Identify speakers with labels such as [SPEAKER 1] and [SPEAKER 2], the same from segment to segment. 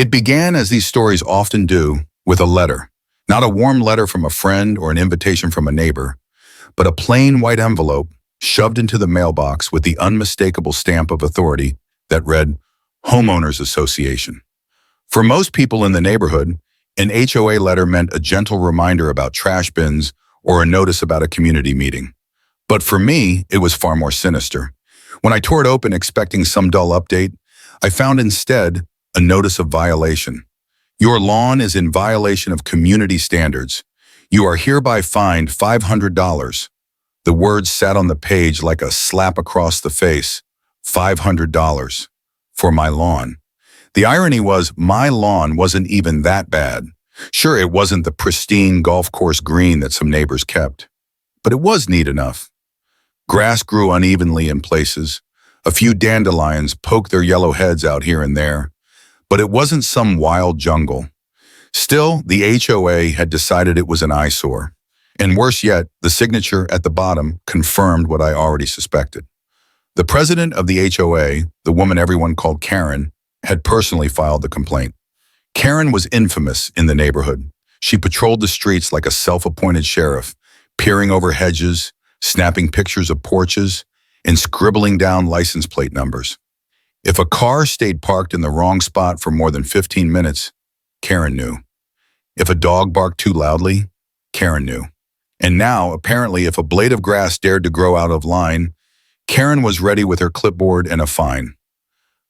[SPEAKER 1] It began, as these stories often do, with a letter. Not a warm letter from a friend or an invitation from a neighbor, but a plain white envelope shoved into the mailbox with the unmistakable stamp of authority that read, Homeowners Association. For most people in the neighborhood, an HOA letter meant a gentle reminder about trash bins or a notice about a community meeting. But for me, it was far more sinister. When I tore it open expecting some dull update, I found instead a notice of violation. Your lawn is in violation of community standards. You are hereby fined $500. The words sat on the page like a slap across the face. $500 for my lawn. The irony was my lawn wasn't even that bad. Sure, it wasn't the pristine golf course green that some neighbors kept, but it was neat enough. Grass grew unevenly in places. A few dandelions poked their yellow heads out here and there, but it wasn't some wild jungle. Still, the HOA had decided it was an eyesore. And worse yet, the signature at the bottom confirmed what I already suspected. The president of the HOA, the woman everyone called Karen, had personally filed the complaint. Karen was infamous in the neighborhood. She patrolled the streets like a self-appointed sheriff, peering over hedges, snapping pictures of porches, and scribbling down license plate numbers. If a car stayed parked in the wrong spot for more than 15 minutes, Karen knew. If a dog barked too loudly, Karen knew. And now, apparently, if a blade of grass dared to grow out of line, Karen was ready with her clipboard and a fine.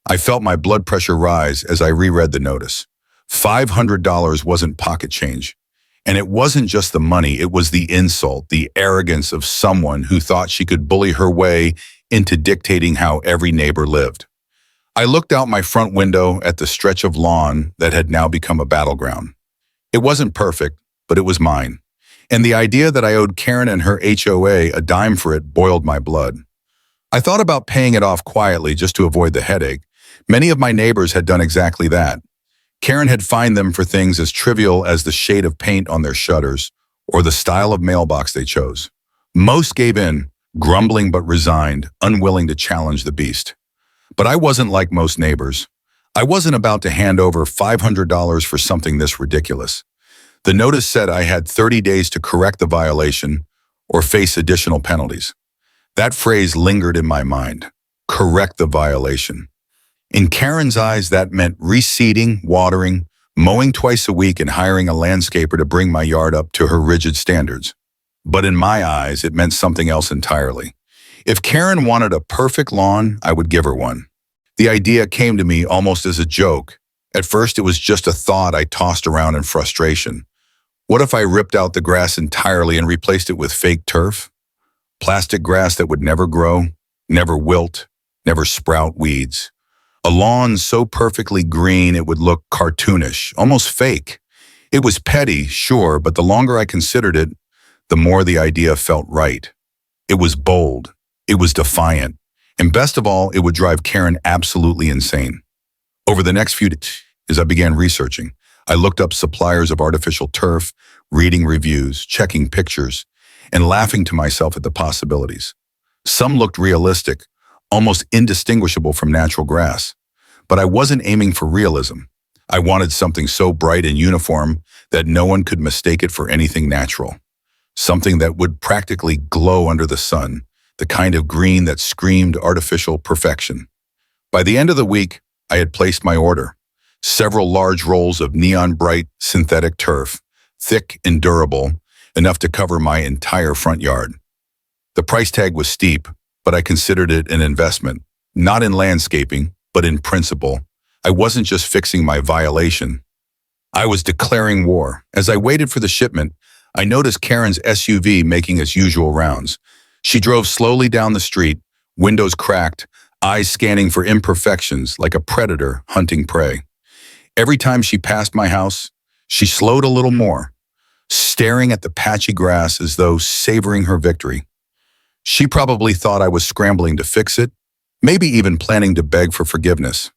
[SPEAKER 1] I felt my blood pressure rise as I reread the notice. $500 wasn't pocket change. And it wasn't just the money, it was the insult, the arrogance of someone who thought she could bully her way into dictating how every neighbor lived. I looked out my front window at the stretch of lawn that had now become a battleground. It wasn't perfect, but it was mine. And the idea that I owed Karen and her HOA a dime for it boiled my blood. I thought about paying it off quietly just to avoid the headache. Many of my neighbors had done exactly that. Karen had fined them for things as trivial as the shade of paint on their shutters or the style of mailbox they chose. Most gave in, grumbling but resigned, unwilling to challenge the beast. But I wasn't like most neighbors. I wasn't about to hand over $500 for something this ridiculous. The notice said I had 30 days to correct the violation or face additional penalties. That phrase lingered in my mind. Correct the violation. In Karen's eyes, that meant reseeding, watering, mowing twice a week, and hiring a landscaper to bring my yard up to her rigid standards. But in my eyes, it meant something else entirely. If Karen wanted a perfect lawn, I would give her one. The idea came to me almost as a joke. At first, it was just a thought I tossed around in frustration. What if I ripped out the grass entirely and replaced it with fake turf? Plastic grass that would never grow, never wilt, never sprout weeds. A lawn so perfectly green it would look cartoonish, almost fake. It was petty, sure, but the longer I considered it, the more the idea felt right. It was bold. It was defiant. And best of all, it would drive Karen absolutely insane. Over the next few days, as I began researching, I looked up suppliers of artificial turf, reading reviews, checking pictures, and laughing to myself at the possibilities. Some looked realistic, almost indistinguishable from natural grass. But I wasn't aiming for realism. I wanted something so bright and uniform that no one could mistake it for anything natural. Something that would practically glow under the sun, the kind of green that screamed artificial perfection. By the end of the week, I had placed my order. Several large rolls of neon-bright synthetic turf, thick and durable, enough to cover my entire front yard. The price tag was steep, but I considered it an investment, not in landscaping, but in principle. I wasn't just fixing my violation. I was declaring war. As I waited for the shipment, I noticed Karen's SUV making its usual rounds. She drove slowly down the street, windows cracked, eyes scanning for imperfections like a predator hunting prey. Every time she passed my house, she slowed a little more, staring at the patchy grass as though savoring her victory. She probably thought I was scrambling to fix it, maybe even planning to beg for forgiveness.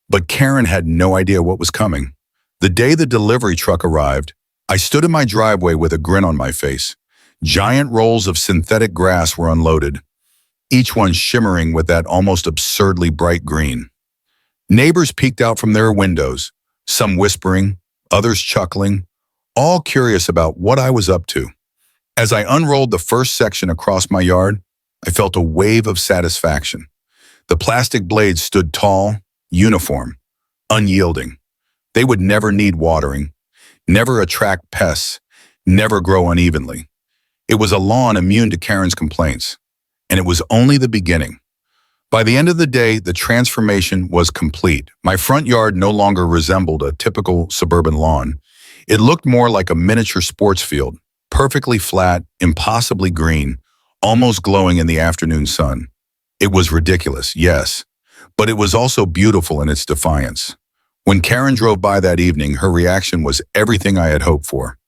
[SPEAKER 1] But Karen had no idea what was coming. The day the delivery truck arrived, I stood in my driveway with a grin on my face. Giant rolls of synthetic grass were unloaded, each one shimmering with that almost absurdly bright green. Neighbors peeked out from their windows, some whispering, others chuckling, all curious about what I was up to. As I unrolled the first section across my yard, I felt a wave of satisfaction. The plastic blades stood tall, uniform, unyielding. They would never need watering, never attract pests, never grow unevenly. It was a lawn immune to Karen's complaints, and it was only the beginning. By the end of the day, the transformation was complete. My front yard no longer resembled a typical suburban lawn. It looked more like a miniature sports field, perfectly flat, impossibly green, almost glowing in the afternoon sun. It was ridiculous, yes, but it was also beautiful in its defiance. When Karen drove by that evening, her reaction was everything I had hoped for.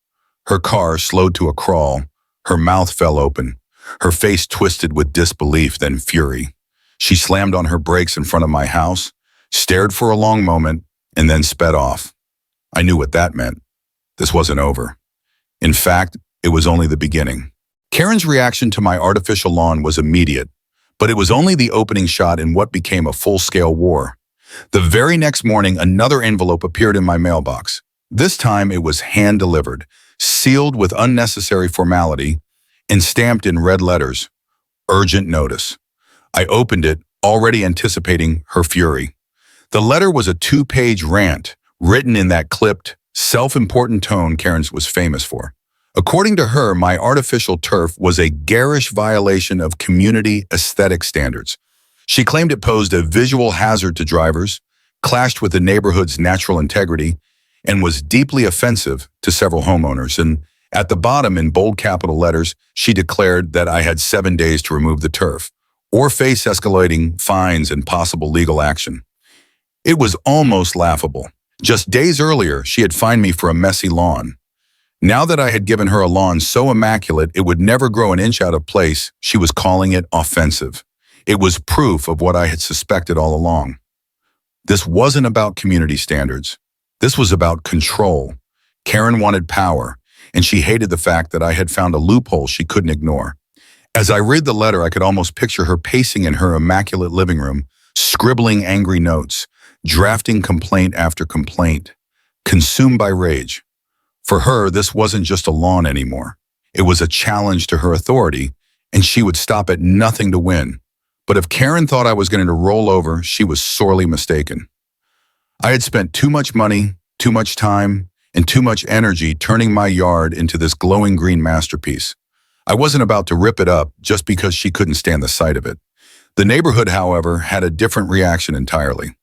[SPEAKER 1] Her car slowed to a crawl, her mouth fell open, her face twisted with disbelief, then fury. She slammed on her brakes in front of my house, stared for a long moment, and then sped off. I knew what that meant. This wasn't over. In fact, it was only the beginning. Karen's reaction to my artificial lawn was immediate, but it was only the opening shot in what became a full-scale war. The very next morning, another envelope appeared in my mailbox. This time, it was hand-delivered, sealed with unnecessary formality, and stamped in red letters, "Urgent Notice." I opened it, already anticipating her fury. The letter was a 2-page rant, written in that clipped, self-important tone Karen was famous for. According to her, my artificial turf was a garish violation of community aesthetic standards. She claimed it posed a visual hazard to drivers, clashed with the neighborhood's natural integrity, and was deeply offensive to several homeowners. And at the bottom, in bold capital letters, she declared that I had 7 days to remove the turf, or face escalating fines and possible legal action. It was almost laughable. Just days earlier, she had fined me for a messy lawn. Now that I had given her a lawn so immaculate it would never grow an inch out of place, she was calling it offensive. It was proof of what I had suspected all along. This wasn't about community standards. This was about control. Karen wanted power, and she hated the fact that I had found a loophole she couldn't ignore. As I read the letter, I could almost picture her pacing in her immaculate living room, scribbling angry notes, drafting complaint after complaint, consumed by rage. For her, this wasn't just a lawn anymore. It was a challenge to her authority, and she would stop at nothing to win. But if Karen thought I was going to roll over, she was sorely mistaken. I had spent too much money, too much time, and too much energy turning my yard into this glowing green masterpiece. I wasn't about to rip it up just because she couldn't stand the sight of it. The neighborhood, however, had a different reaction entirely.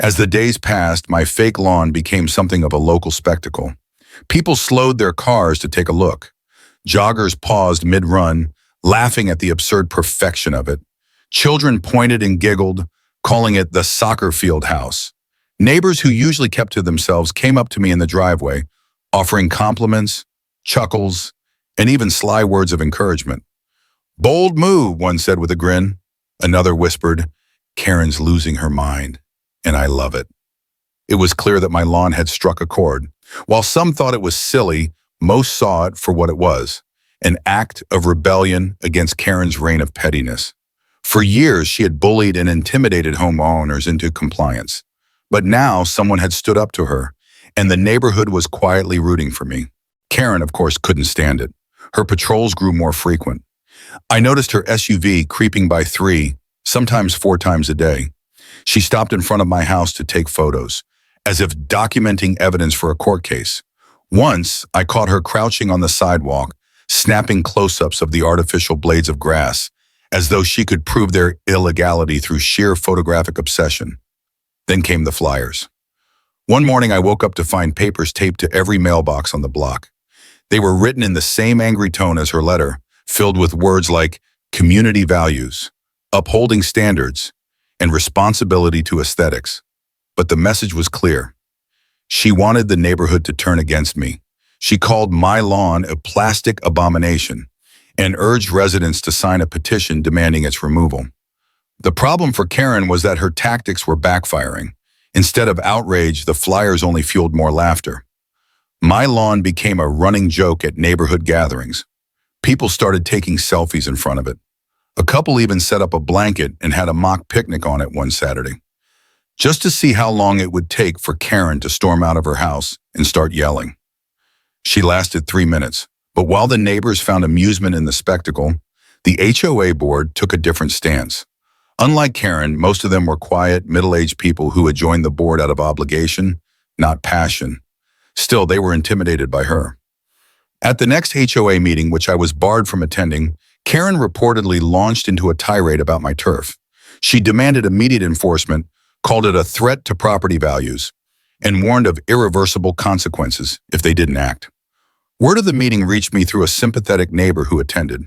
[SPEAKER 1] As the days passed, my fake lawn became something of a local spectacle. People slowed their cars to take a look. Joggers paused mid-run, laughing at the absurd perfection of it. Children pointed and giggled, calling it the soccer field house. Neighbors who usually kept to themselves came up to me in the driveway, offering compliments, chuckles, and even sly words of encouragement. "Bold move," one said with a grin. Another whispered, "Karen's losing her mind," and I love it. It was clear that my lawn had struck a chord. While some thought it was silly, most saw it for what it was, an act of rebellion against Karen's reign of pettiness. For years, she had bullied and intimidated homeowners into compliance. But now someone had stood up to her, and the neighborhood was quietly rooting for me. Karen, of course, couldn't stand it. Her patrols grew more frequent. I noticed her SUV creeping by 3, sometimes 4 times a day. She stopped in front of my house to take photos, as if documenting evidence for a court case. Once, I caught her crouching on the sidewalk, snapping close-ups of the artificial blades of grass, as though she could prove their illegality through sheer photographic obsession. Then came the flyers. One morning, I woke up to find papers taped to every mailbox on the block. They were written in the same angry tone as her letter, filled with words like community values, upholding standards, and responsibility to aesthetics. But the message was clear. She wanted the neighborhood to turn against me. She called my lawn a plastic abomination and urged residents to sign a petition demanding its removal. The problem for Karen was that her tactics were backfiring. Instead of outrage, the flyers only fueled more laughter. My lawn became a running joke at neighborhood gatherings. People started taking selfies in front of it. A couple even set up a blanket and had a mock picnic on it one Saturday. just to see how long it would take for Karen to storm out of her house and start yelling. She lasted 3 minutes, but while the neighbors found amusement in the spectacle, the HOA board took a different stance. Unlike Karen, most of them were quiet, middle-aged people who had joined the board out of obligation, not passion. Still, they were intimidated by her. At the next HOA meeting, which I was barred from attending, Karen reportedly launched into a tirade about my turf. She demanded immediate enforcement, called it a threat to property values, and warned of irreversible consequences if they didn't act. Word of the meeting reached me through a sympathetic neighbor who attended.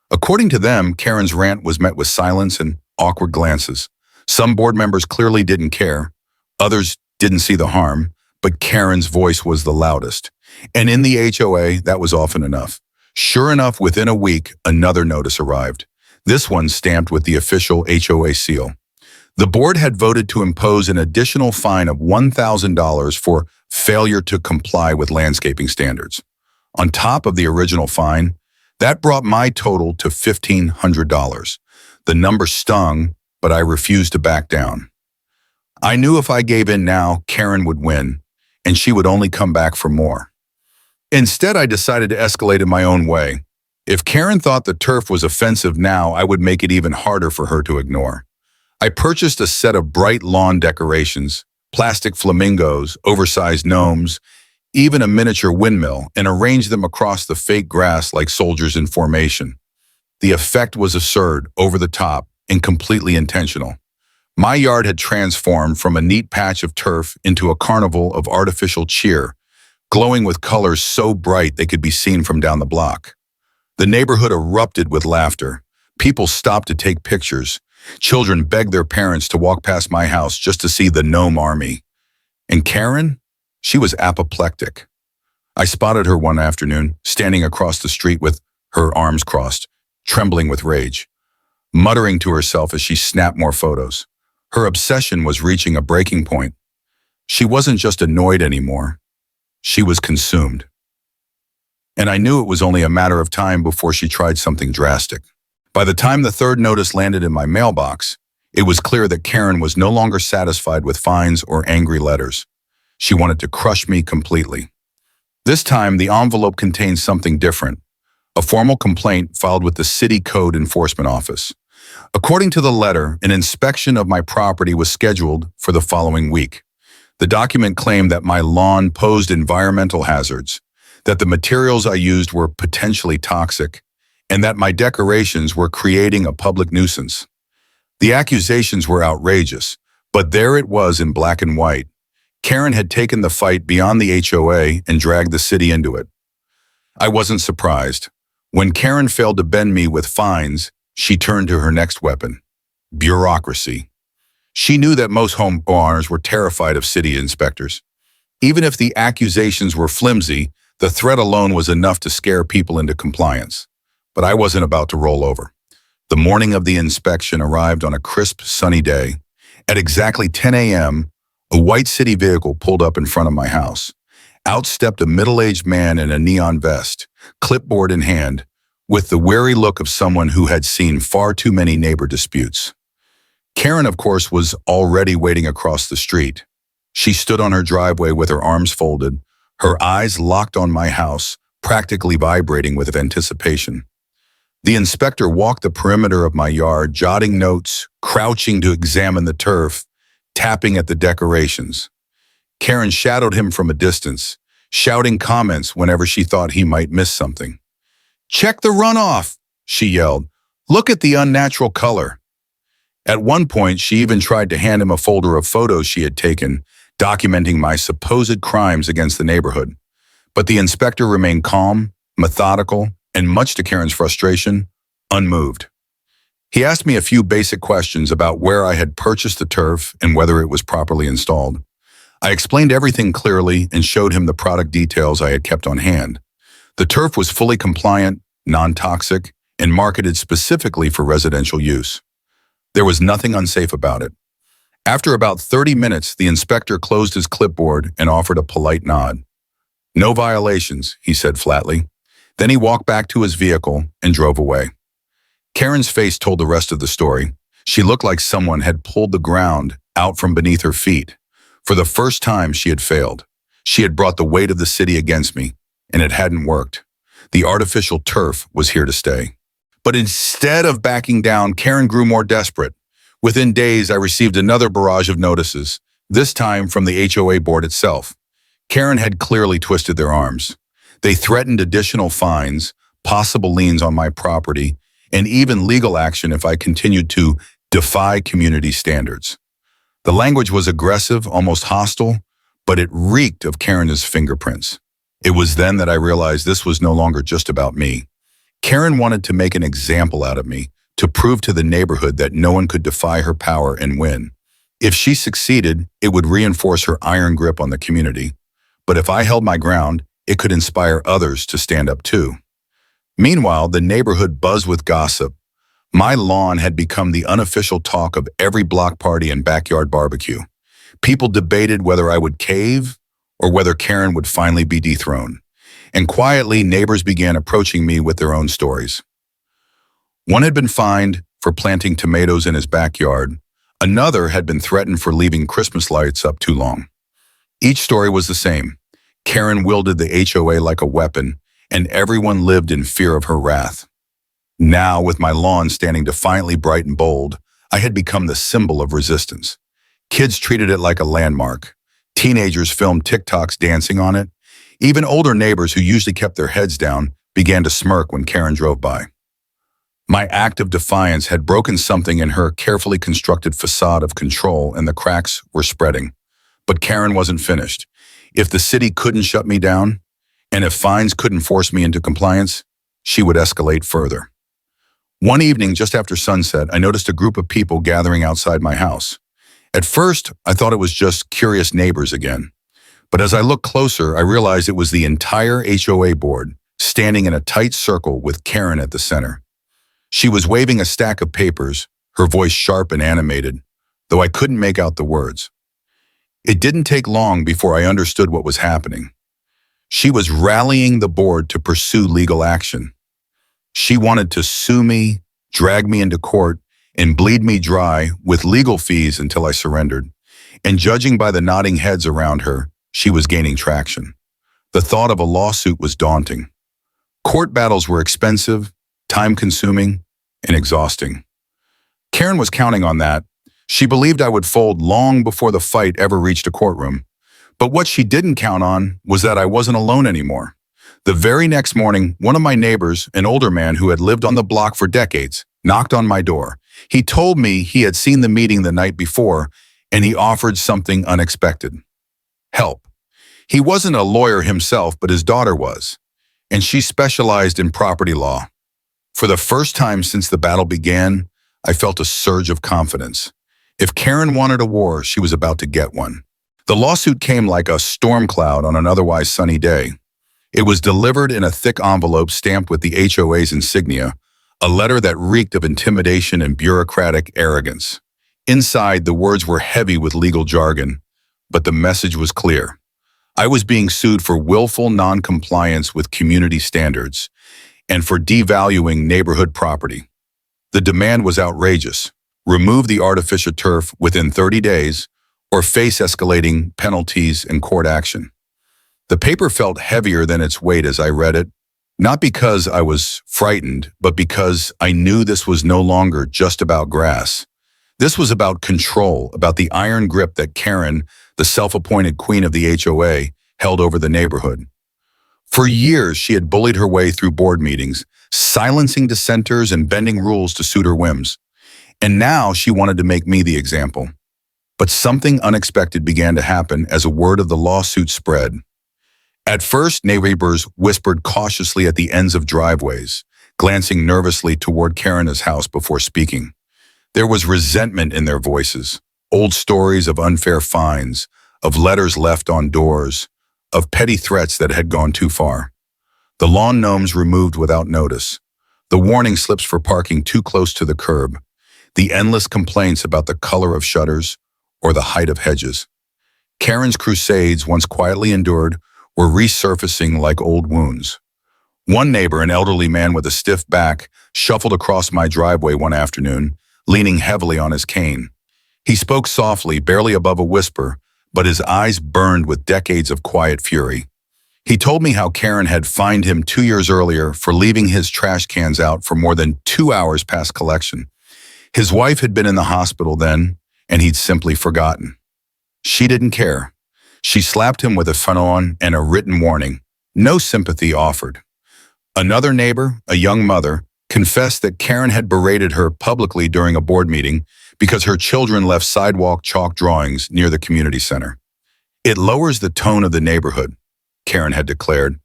[SPEAKER 1] According to them, Karen's rant was met with silence and awkward glances. Some board members clearly didn't care. Others didn't see the harm, but Karen's voice was the loudest. And in the HOA, that was often enough. Sure enough, within a week, another notice arrived. This one stamped with the official HOA seal. The board had voted to impose an additional fine of $1,000 for failure to comply with landscaping standards. On top of the original fine, that brought my total to $1,500. The number stung, but I refused to back down. I knew if I gave in now, Karen would win, and she would only come back for more. Instead, I decided to escalate in my own way. If Karen thought the turf was offensive now, I would make it even harder for her to ignore. I purchased a set of bright lawn decorations, plastic flamingos, oversized gnomes, even a miniature windmill, and arranged them across the fake grass like soldiers in formation. The effect was absurd, over the top, and completely intentional. My yard had transformed from a neat patch of turf into a carnival of artificial cheer, glowing with colors so bright they could be seen from down the block. The neighborhood erupted with laughter. People stopped to take pictures. Children begged their parents to walk past my house just to see the gnome army. And Karen? She was apoplectic. I spotted her one afternoon, standing across the street with her arms crossed, trembling with rage, muttering to herself as she snapped more photos. Her obsession was reaching a breaking point. She wasn't just annoyed anymore. She was consumed. And I knew it was only a matter of time before she tried something drastic. By the time the third notice landed in my mailbox, it was clear that Karen was no longer satisfied with fines or angry letters. She wanted to crush me completely. This time, the envelope contained something different, a formal complaint filed with the City Code Enforcement Office. According to the letter, an inspection of my property was scheduled for the following week. The document claimed that my lawn posed environmental hazards, that the materials I used were potentially toxic, and that my decorations were creating a public nuisance. The accusations were outrageous, but there it was in black and white. Karen had taken the fight beyond the HOA and dragged the city into it. I wasn't surprised. When Karen failed to bend me with fines, she turned to her next weapon: bureaucracy. She knew that most homeowners were terrified of city inspectors. Even if the accusations were flimsy, the threat alone was enough to scare people into compliance. But I wasn't about to roll over. The morning of the inspection arrived on a crisp, sunny day. At exactly 10 a.m., a white city vehicle pulled up in front of my house. Out stepped a middle-aged man in a neon vest, clipboard in hand, with the wary look of someone who had seen far too many neighbor disputes. Karen, of course, was already waiting across the street. She stood on her driveway with her arms folded, her eyes locked on my house, practically vibrating with anticipation. The inspector walked the perimeter of my yard, jotting notes, crouching to examine the turf, tapping at the decorations. Karen shadowed him from a distance, shouting comments whenever she thought he might miss something. "Check the runoff," she yelled. "Look at the unnatural color." At one point, she even tried to hand him a folder of photos she had taken, documenting my supposed crimes against the neighborhood. But the inspector remained calm, methodical, and much to Karen's frustration, unmoved. He asked me a few basic questions about where I had purchased the turf and whether it was properly installed. I explained everything clearly and showed him the product details I had kept on hand. The turf was fully compliant, non-toxic, and marketed specifically for residential use. There was nothing unsafe about it. After about 30 minutes, the inspector closed his clipboard and offered a polite nod. "No violations," he said flatly. Then he walked back to his vehicle and drove away. Karen's face told the rest of the story. She looked like someone had pulled the ground out from beneath her feet. For the first time, she had failed. She had brought the weight of the city against me, and it hadn't worked. The artificial turf was here to stay. But instead of backing down, Karen grew more desperate. Within days, I received another barrage of notices, this time from the HOA board itself. Karen had clearly twisted their arms. They threatened additional fines, possible liens on my property, and even legal action if I continued to defy community standards. The language was aggressive, almost hostile, but it reeked of Karen's fingerprints. It was then that I realized this was no longer just about me. Karen wanted to make an example out of me, to prove to the neighborhood that no one could defy her power and win. If she succeeded, it would reinforce her iron grip on the community. But if I held my ground, it could inspire others to stand up too. Meanwhile, the neighborhood buzzed with gossip. My lawn had become the unofficial talk of every block party and backyard barbecue. People debated whether I would cave or whether Karen would finally be dethroned. And quietly, neighbors began approaching me with their own stories. One had been fined for planting tomatoes in his backyard. Another had been threatened for leaving Christmas lights up too long. Each story was the same. Karen wielded the HOA like a weapon, and everyone lived in fear of her wrath. Now, with my lawn standing defiantly bright and bold, I had become the symbol of resistance. Kids treated it like a landmark. Teenagers filmed TikToks dancing on it. Even older neighbors who usually kept their heads down began to smirk when Karen drove by. My act of defiance had broken something in her carefully constructed facade of control, and the cracks were spreading. But Karen wasn't finished. If the city couldn't shut me down, and if fines couldn't force me into compliance, she would escalate further. One evening, just after sunset, I noticed a group of people gathering outside my house. At first, I thought it was just curious neighbors again. But as I looked closer, I realized it was the entire HOA board, standing in a tight circle with Karen at the center. She was waving a stack of papers, her voice sharp and animated, though I couldn't make out the words. It didn't take long before I understood what was happening. She was rallying the board to pursue legal action. She wanted to sue me, drag me into court, and bleed me dry with legal fees until I surrendered. And judging by the nodding heads around her, she was gaining traction. The thought of a lawsuit was daunting. Court battles were expensive, time-consuming, and exhausting. Karen was counting on that. She believed I would fold long before the fight ever reached a courtroom. But what she didn't count on was that I wasn't alone anymore. The very next morning, one of my neighbors, an older man who had lived on the block for decades, knocked on my door. He told me he had seen the meeting the night before, and he offered something unexpected. Help. He wasn't a lawyer himself, but his daughter was, and she specialized in property law. For the first time since the battle began, I felt a surge of confidence. If Karen wanted a war, she was about to get one. The lawsuit came like a storm cloud on an otherwise sunny day. It was delivered in a thick envelope stamped with the HOA's insignia, a letter that reeked of intimidation and bureaucratic arrogance. Inside, the words were heavy with legal jargon, but the message was clear. I was being sued for willful non-compliance with community standards and for devaluing neighborhood property. The demand was outrageous. Remove the artificial turf within 30 days or face escalating penalties and court action. The paper felt heavier than its weight as I read it, not because I was frightened, but because I knew this was no longer just about grass. This was about control, about the iron grip that Karen, the self-appointed queen of the HOA, held over the neighborhood. For years, she had bullied her way through board meetings, silencing dissenters and bending rules to suit her whims. And now she wanted to make me the example. But something unexpected began to happen as a word of the lawsuit spread. At first, neighbors whispered cautiously at the ends of driveways, glancing nervously toward Karen's house before speaking. There was resentment in their voices, old stories of unfair fines, of letters left on doors, of petty threats that had gone too far. The lawn gnomes removed without notice, the warning slips for parking too close to the curb, the endless complaints about the color of shutters or the height of hedges. Karen's crusades, once quietly endured, were resurfacing like old wounds. One neighbor, an elderly man with a stiff back, shuffled across my driveway one afternoon, leaning heavily on his cane. He spoke softly, barely above a whisper, but his eyes burned with decades of quiet fury. He told me how Karen had fined him 2 years earlier for leaving his trash cans out for more than 2 hours past collection. His wife had been in the hospital then, and he'd simply forgotten. She didn't care. She slapped him with a phone and a written warning. No sympathy offered. Another neighbor, a young mother, confessed that Karen had berated her publicly during a board meeting because her children left sidewalk chalk drawings near the community center. "It lowers the tone of the neighborhood," Karen had declared.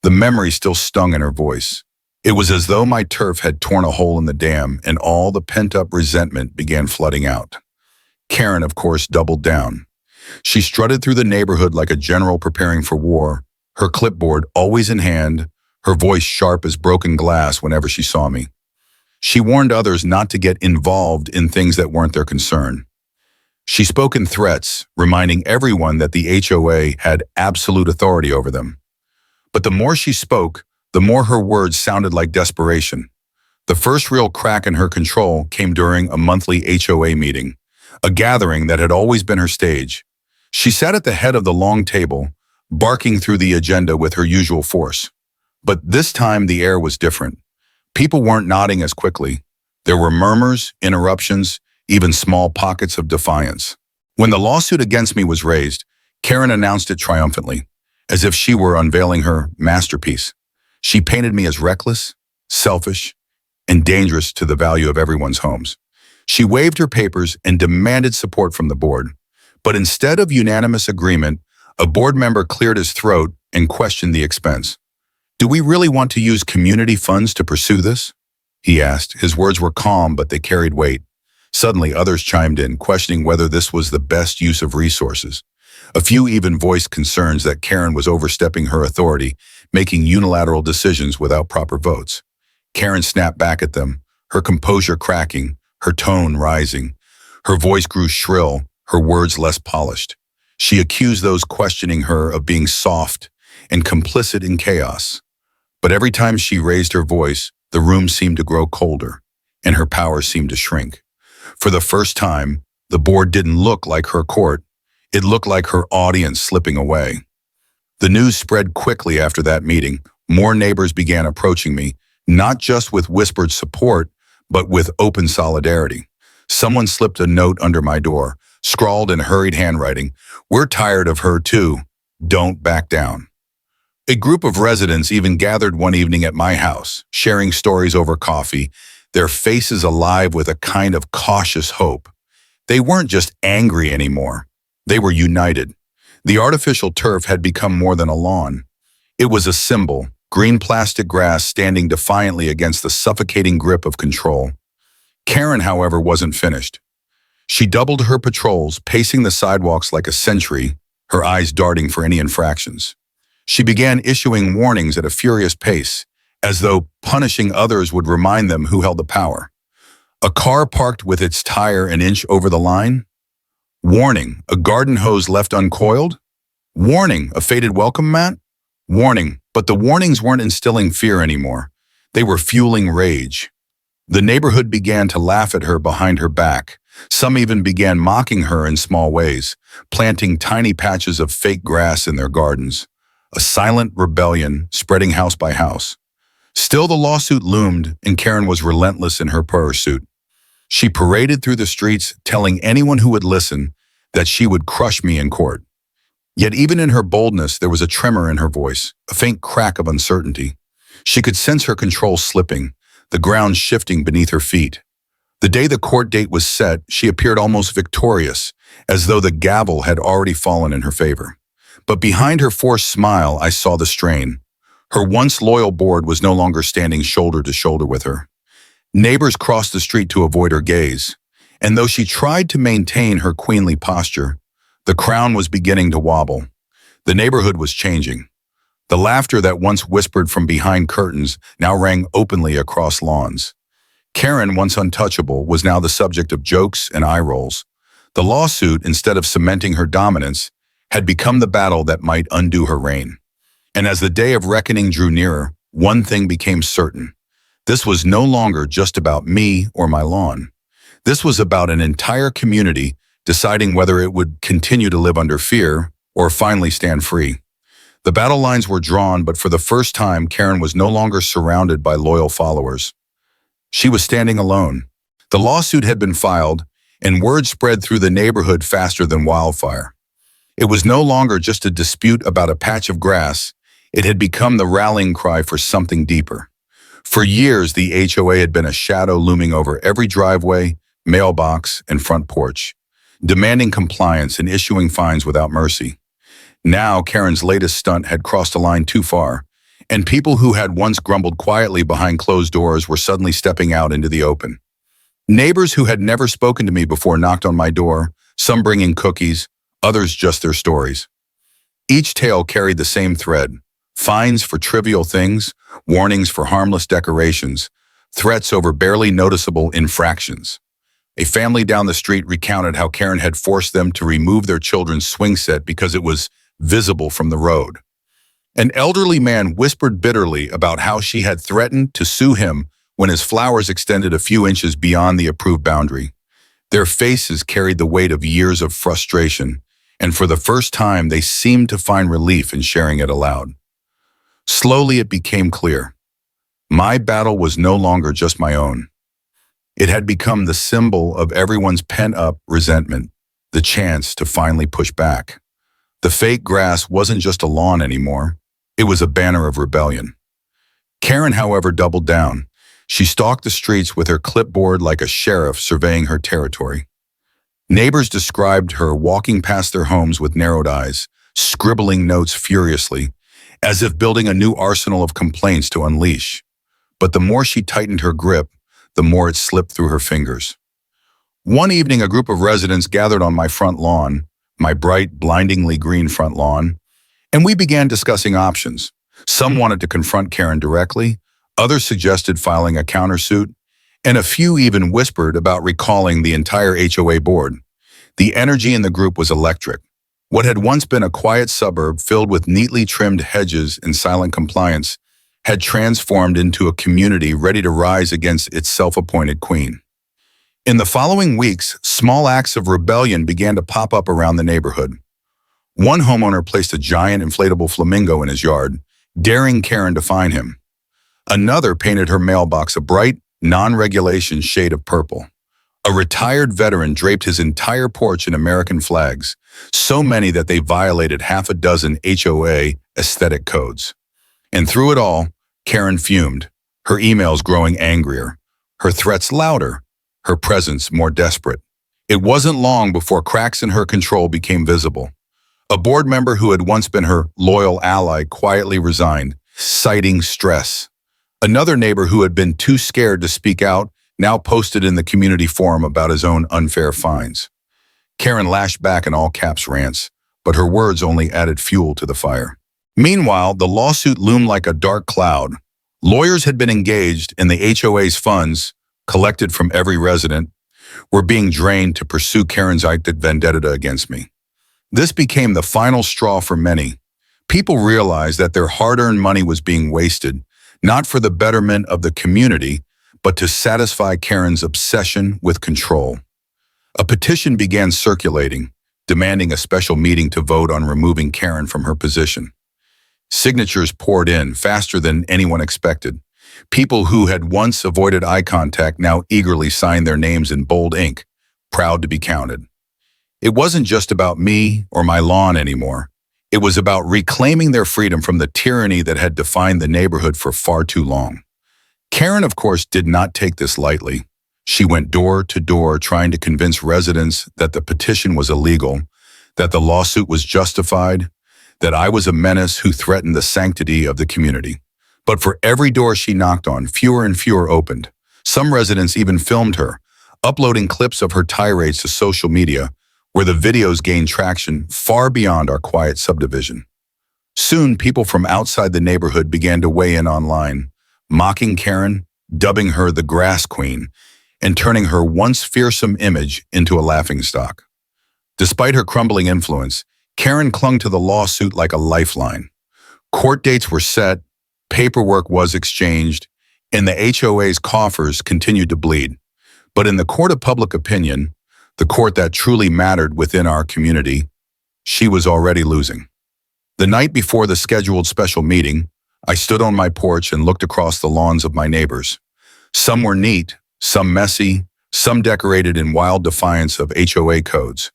[SPEAKER 1] The memory still stung in her voice. It was as though my turf had torn a hole in the dam and all the pent-up resentment began flooding out. Karen, of course, doubled down. She strutted through the neighborhood like a general preparing for war, her clipboard always in hand, her voice sharp as broken glass whenever she saw me. She warned others not to get involved in things that weren't their concern. She spoke in threats, reminding everyone that the HOA had absolute authority over them. But the more she spoke, the more her words sounded like desperation. The first real crack in her control came during a monthly HOA meeting, a gathering that had always been her stage. She sat at the head of the long table, barking through the agenda with her usual force. But this time the air was different. People weren't nodding as quickly. There were murmurs, interruptions, even small pockets of defiance. When the lawsuit against me was raised, Karen announced it triumphantly, as if she were unveiling her masterpiece. She painted me as reckless, selfish, and dangerous to the value of everyone's homes. She waved her papers and demanded support from the board. But instead of unanimous agreement, a board member cleared his throat and questioned the expense. "Do we really want to use community funds to pursue this?" he asked. His words were calm, but they carried weight. Suddenly, others chimed in, questioning whether this was the best use of resources. A few even voiced concerns that Karen was overstepping her authority, making unilateral decisions without proper votes. Karen snapped back at them, her composure cracking, her tone rising. Her voice grew shrill, her words less polished. She accused those questioning her of being soft and complicit in chaos. But every time she raised her voice, the room seemed to grow colder, and her power seemed to shrink. For the first time, the board didn't look like her court. It looked like her audience slipping away. The news spread quickly after that meeting. More neighbors began approaching me, not just with whispered support, but with open solidarity. Someone slipped a note under my door, scrawled in hurried handwriting, "We're tired of her too. Don't back down." A group of residents even gathered one evening at my house, sharing stories over coffee, their faces alive with a kind of cautious hope. They weren't just angry anymore. They were united. The artificial turf had become more than a lawn. It was a symbol, green plastic grass standing defiantly against the suffocating grip of control. Karen, however, wasn't finished. She doubled her patrols, pacing the sidewalks like a sentry, her eyes darting for any infractions. She began issuing warnings at a furious pace, as though punishing others would remind them who held the power. A car parked with its tire an inch over the line? Warning, a garden hose left uncoiled? Warning, a faded welcome mat? Warning, but the warnings weren't instilling fear anymore. They were fueling rage. The neighborhood began to laugh at her behind her back. Some even began mocking her in small ways, planting tiny patches of fake grass in their gardens. A silent rebellion spreading house by house. Still, the lawsuit loomed, and Karen was relentless in her pursuit. She paraded through the streets, telling anyone who would listen that she would crush me in court. Yet even in her boldness, there was a tremor in her voice, a faint crack of uncertainty. She could sense her control slipping, the ground shifting beneath her feet. The day the court date was set, she appeared almost victorious, as though the gavel had already fallen in her favor. But behind her forced smile, I saw the strain. Her once loyal board was no longer standing shoulder to shoulder with her. Neighbors crossed the street to avoid her gaze, and though she tried to maintain her queenly posture, the crown was beginning to wobble. The neighborhood was changing. The laughter that once whispered from behind curtains now rang openly across lawns. Karen, once untouchable, was now the subject of jokes and eye rolls. The lawsuit, instead of cementing her dominance, had become the battle that might undo her reign. And as the day of reckoning drew nearer, one thing became certain. This was no longer just about me or my lawn. This was about an entire community deciding whether it would continue to live under fear or finally stand free. The battle lines were drawn, but for the first time, Karen was no longer surrounded by loyal followers. She was standing alone. The lawsuit had been filed, and word spread through the neighborhood faster than wildfire. It was no longer just a dispute about a patch of grass. It had become the rallying cry for something deeper. For years, the HOA had been a shadow looming over every driveway, mailbox, and front porch, demanding compliance and issuing fines without mercy. Now, Karen's latest stunt had crossed a line too far, and people who had once grumbled quietly behind closed doors were suddenly stepping out into the open. Neighbors who had never spoken to me before knocked on my door, some bringing cookies, others just their stories. Each tale carried the same thread: fines for trivial things, warnings for harmless decorations, threats over barely noticeable infractions. A family down the street recounted how Karen had forced them to remove their children's swing set because it was visible from the road. An elderly man whispered bitterly about how she had threatened to sue him when his flowers extended a few inches beyond the approved boundary. Their faces carried the weight of years of frustration, and for the first time they seemed to find relief in sharing it aloud. Slowly it became clear. My battle was no longer just my own. It had become the symbol of everyone's pent-up resentment, the chance to finally push back. The fake grass wasn't just a lawn anymore. It was a banner of rebellion. Karen, however, doubled down. She stalked the streets with her clipboard like a sheriff surveying her territory. Neighbors described her walking past their homes with narrowed eyes, scribbling notes furiously, as if building a new arsenal of complaints to unleash. But the more she tightened her grip, the more it slipped through her fingers. One evening, a group of residents gathered on my front lawn, my bright, blindingly green front lawn, and we began discussing options. Some wanted to confront Karen directly, others suggested filing a countersuit, and a few even whispered about recalling the entire HOA board. The energy in the group was electric. What had once been a quiet suburb filled with neatly trimmed hedges and silent compliance had transformed into a community ready to rise against its self-appointed queen. In the following weeks, small acts of rebellion began to pop up around the neighborhood. One homeowner placed a giant inflatable flamingo in his yard, daring Karen to fine him. Another painted her mailbox a bright, non-regulation shade of purple. A retired veteran draped his entire porch in American flags, so many that they violated half a dozen HOA aesthetic codes. And through it all, Karen fumed, her emails growing angrier, her threats louder, her presence more desperate. It wasn't long before cracks in her control became visible. A board member who had once been her loyal ally quietly resigned, citing stress. Another neighbor who had been too scared to speak out now posted in the community forum about his own unfair fines. Karen lashed back in all-caps rants, but her words only added fuel to the fire. Meanwhile, the lawsuit loomed like a dark cloud. Lawyers had been engaged, and the HOA's funds, collected from every resident, were being drained to pursue Karen's vendetta against me. This became the final straw for many. People realized that their hard-earned money was being wasted, not for the betterment of the community, but to satisfy Karen's obsession with control. A petition began circulating, demanding a special meeting to vote on removing Karen from her position. Signatures poured in faster than anyone expected. People who had once avoided eye contact now eagerly signed their names in bold ink, proud to be counted. It wasn't just about me or my lawn anymore. It was about reclaiming their freedom from the tyranny that had defined the neighborhood for far too long. Karen, of course, did not take this lightly. She went door to door trying to convince residents that the petition was illegal, that the lawsuit was justified, that I was a menace who threatened the sanctity of the community. But for every door she knocked on, fewer and fewer opened. Some residents even filmed her, uploading clips of her tirades to social media, where the videos gained traction far beyond our quiet subdivision. Soon, people from outside the neighborhood began to weigh in online, mocking Karen, dubbing her the grass queen, and turning her once fearsome image into a laughingstock. Despite her crumbling influence, Karen clung to the lawsuit like a lifeline. Court dates were set, paperwork was exchanged, and the HOA's coffers continued to bleed. But in the court of public opinion, the court that truly mattered within our community, she was already losing. The night before the scheduled special meeting, I stood on my porch and looked across the lawns of my neighbors. Some were neat, some messy, some decorated in wild defiance of HOA codes.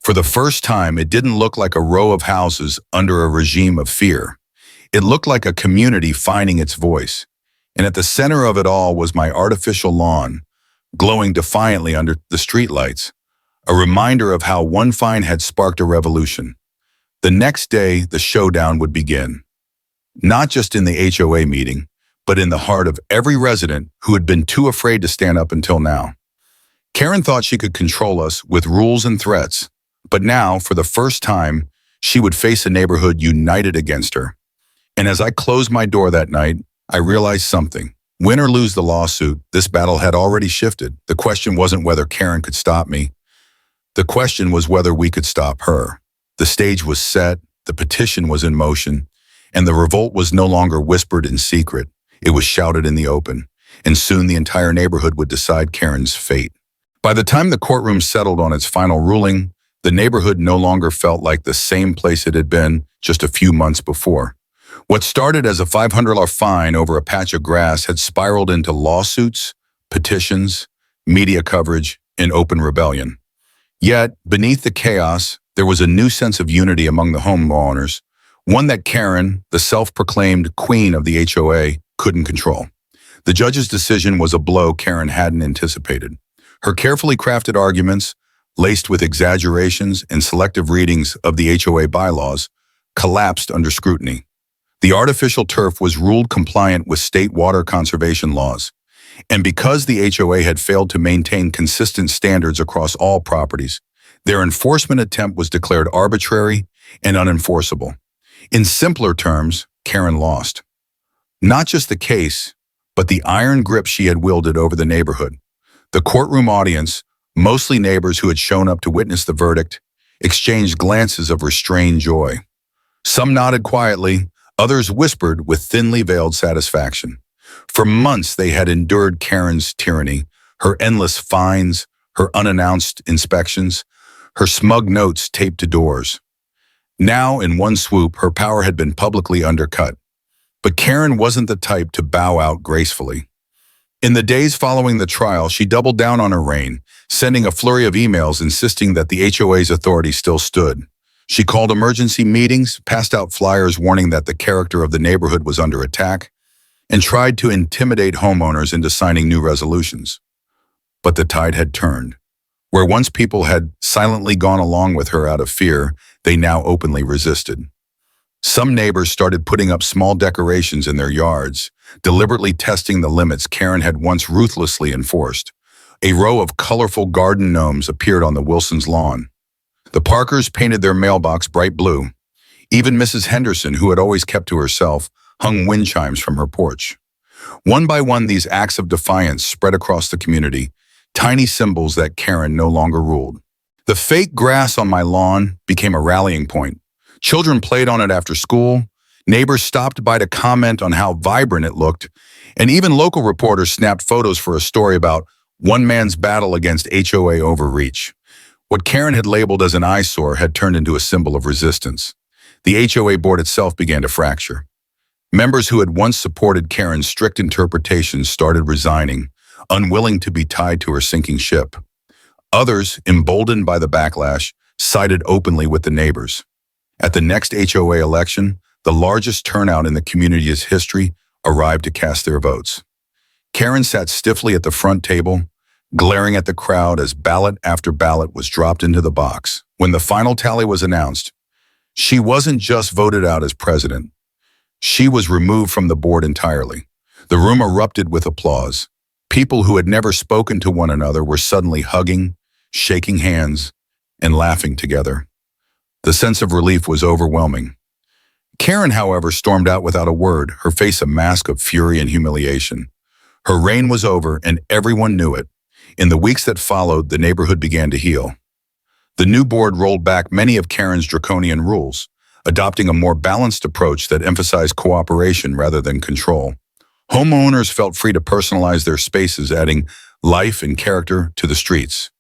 [SPEAKER 1] For the first time, it didn't look like a row of houses under a regime of fear. It looked like a community finding its voice. And at the center of it all was my artificial lawn, glowing defiantly under the streetlights, a reminder of how one find had sparked a revolution. The next day, the showdown would begin. Not just in the HOA meeting, but in the heart of every resident who had been too afraid to stand up until now. Karen thought she could control us with rules and threats, but now, for the first time, she would face a neighborhood united against her. And as I closed my door that night, I realized something. Win or lose the lawsuit, this battle had already shifted. The question wasn't whether Karen could stop me. The question was whether we could stop her. The stage was set, the petition was in motion, and the revolt was no longer whispered in secret. It was shouted in the open, and soon the entire neighborhood would decide Karen's fate. By the time the courtroom settled on its final ruling, the neighborhood no longer felt like the same place it had been just a few months before. What started as a $500 fine over a patch of grass had spiraled into lawsuits, petitions, media coverage, and open rebellion. Yet, beneath the chaos, there was a new sense of unity among the homeowners, one that Karen, the self-proclaimed queen of the HOA, couldn't control. The judge's decision was a blow Karen hadn't anticipated. Her carefully crafted arguments, laced with exaggerations and selective readings of the HOA bylaws, collapsed under scrutiny. The artificial turf was ruled compliant with state water conservation laws. And because the HOA had failed to maintain consistent standards across all properties, their enforcement attempt was declared arbitrary and unenforceable. In simpler terms, Karen lost. Not just the case, but the iron grip she had wielded over the neighborhood. The courtroom audience, mostly neighbors who had shown up to witness the verdict, exchanged glances of restrained joy. Some nodded quietly, others whispered with thinly veiled satisfaction. For months they had endured Karen's tyranny, her endless fines, her unannounced inspections, her smug notes taped to doors. Now, in one swoop, her power had been publicly undercut. But Karen wasn't the type to bow out gracefully. In the days following the trial, she doubled down on her reign, sending a flurry of emails insisting that the HOA's authority still stood. She called emergency meetings, passed out flyers warning that the character of the neighborhood was under attack, and tried to intimidate homeowners into signing new resolutions. But the tide had turned. Where once people had silently gone along with her out of fear, they now openly resisted. Some neighbors started putting up small decorations in their yards, deliberately testing the limits Karen had once ruthlessly enforced. A row of colorful garden gnomes appeared on the Wilsons' lawn. The Parkers painted their mailbox bright blue. Even Mrs. Henderson, who had always kept to herself, hung wind chimes from her porch. One by one, these acts of defiance spread across the community, tiny symbols that Karen no longer ruled. The fake grass on my lawn became a rallying point. Children played on it after school, neighbors stopped by to comment on how vibrant it looked, and even local reporters snapped photos for a story about one man's battle against HOA overreach. What Karen had labeled as an eyesore had turned into a symbol of resistance. The HOA board itself began to fracture. Members who had once supported Karen's strict interpretations started resigning, unwilling to be tied to her sinking ship. Others, emboldened by the backlash, sided openly with the neighbors. At the next HOA election, the largest turnout in the community's history arrived to cast their votes. Karen sat stiffly at the front table, glaring at the crowd as ballot after ballot was dropped into the box. When the final tally was announced, she wasn't just voted out as president. She was removed from the board entirely. The room erupted with applause. People who had never spoken to one another were suddenly hugging, shaking hands, and laughing together. The sense of relief was overwhelming. Karen, however, stormed out without a word, her face a mask of fury and humiliation. Her reign was over, and everyone knew it. In the weeks that followed, the neighborhood began to heal. The new board rolled back many of Karen's draconian rules, adopting a more balanced approach that emphasized cooperation rather than control. Homeowners felt free to personalize their spaces, adding life and character to the streets.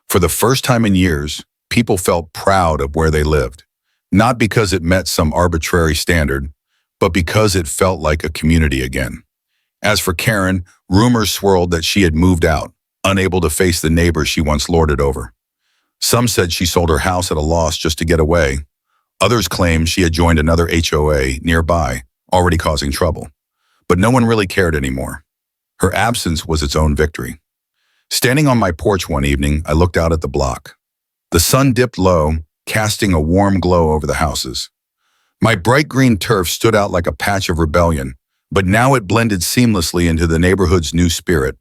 [SPEAKER 1] For the first time in years, people felt proud of where they lived, not because it met some arbitrary standard, but because it felt like a community again. As for Karen, rumors swirled that she had moved out, unable to face the neighbors she once lorded over. Some said she sold her house at a loss just to get away. Others claimed she had joined another HOA nearby, already causing trouble. But no one really cared anymore. Her absence was its own victory. Standing on my porch one evening, I looked out at the block. The sun dipped low, casting a warm glow over the houses. My bright green turf stood out like a patch of rebellion, but now it blended seamlessly into the neighborhood's new spirit.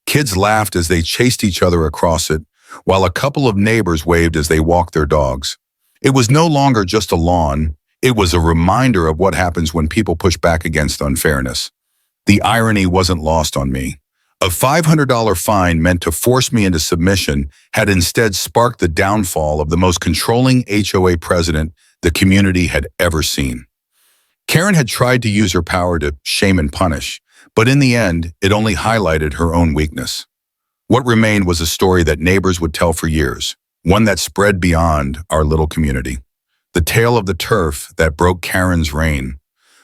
[SPEAKER 1] Kids laughed as they chased each other across it, while a couple of neighbors waved as they walked their dogs. It was no longer just a lawn, it was a reminder of what happens when people push back against unfairness. The irony wasn't lost on me. A $500 fine meant to force me into submission had instead sparked the downfall of the most controlling HOA president the community had ever seen. Karen had tried to use her power to shame and punish, but in the end, it only highlighted her own weakness. What remained was a story that neighbors would tell for years, one that spread beyond our little community. The tale of the turf that broke Karen's reign,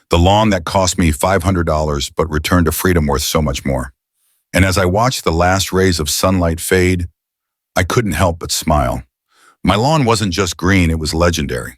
[SPEAKER 1] the lawn that cost me $500 but returned a freedom worth so much more. And as I watched the last rays of sunlight fade, I couldn't help but smile. My lawn wasn't just green, it was legendary.